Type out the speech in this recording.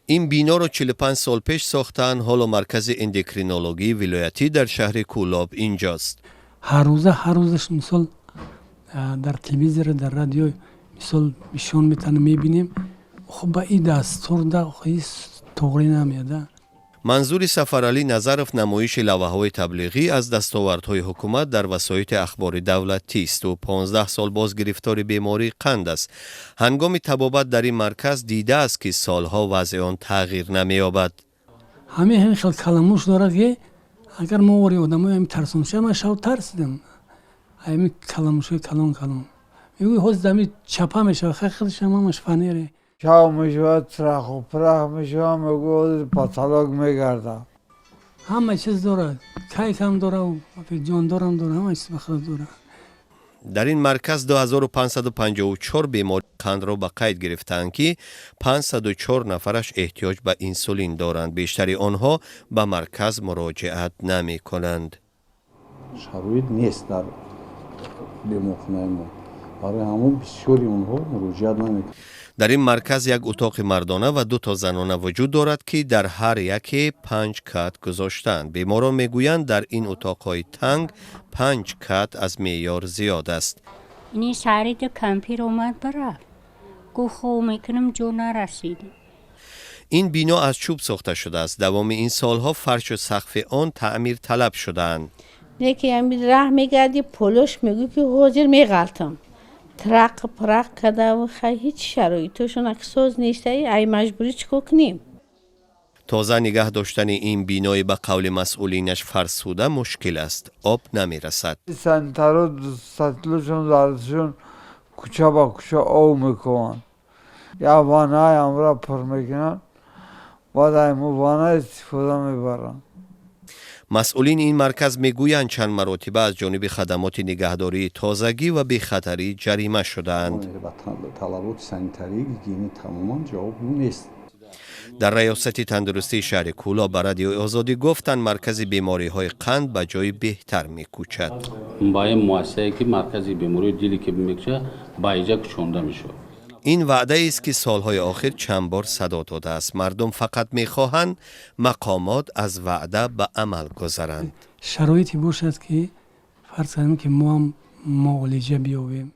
این بنا رو 45 سال پیش ساختن. حالا مرکز اندوکرینولوژی ولایتی در شهر کولاب اینجاست. هر روزش مثال در تلویزیون در رادیو مثال نشون میتونه میبینیم. خب با این دستور در توغری نمیاده. منظور سفرعلی نظرف نمایش لوحه‌های تبلیغی از دستاوردهای حکومت در وسایط اخبار دولتی است و 15 سال باز گرفتار بیماری قند است. هنگام طبابت در این مرکز دیده است که سالها وضع آن تغییر نمی‌یابد. همین خیلی کلموش داره که اگر ما وری آدمای همین ترسونشه من شاید ترسیدم. همین کلموشه کلام میگوی حوز دمی چپا میشه خیلیش همش فنیره. شاو میشود ترخ و پرخ میشه میگوید پاتالوگ میگرده. همه چیز داره. کیک هم داره و جاندار هم داره. همه چیز بخیر داره. در این مرکز 2554 بیمار قند را به قید گرفتند که 504 نفرش احتیاج به انسولین دارند. بیشتری آنها به مرکز مراجعت نمی کنند. شرایط نیست در بیمارخانه ما. برای همون بسیاری اونها مراجعت نمیکنند. در این مرکز یک اتاق مردانه و 2 زنانه وجود دارد که در هر یکی 5 کت گذاشتند. بیماران میگویند در این اتاقهای تنگ 5 کت از معیار زیاد است. اینی سریع کمپیر اومد برفت. گو خوب میکنم جو نرسید. این بنا از چوب ساخته شده است. دوام این سالها فرش و سقف آن تعمیر طلب شدند. یکی همین راه میگردی پولش میگوی که حاضر میغلطم. ترق پرق کده و هیچ شرایطشون اکساز نیسته ای مجبوری چکو کنیم. تازه نگه داشتن این بینای به قول مسئولینش فرسوده مشکل است. آب نمی رسد. سنتر و سطلشون دارشون کوچه با کوچه او میکنن. یا وانه هم را پر میکنن. بعد ایمو وانه استفاده میبرن. مسئولین این مرکز میگویند چند مرتبه از جانب خدمات نگهداری تازگی و بی‌خطری جریمه شدند. طلبات سانیتری گیگینی تماما جواب نیست. در ریاست تندرستی شهر کولاب به رادیو آزادی گفتند مرکز بیماری های قند به جای بهتر میکوچد. با این مؤسسه‌ای که مرکز بیماری دلی که میکشه با اینجا کشونده میشه. این وعده است که سالهای آخر چند بار صدا داده است. مردم فقط میخواهند مقامات از وعده به عمل گذارند. شرایطی باشد که فرض کنیم که ما هم معالجه بیابیم.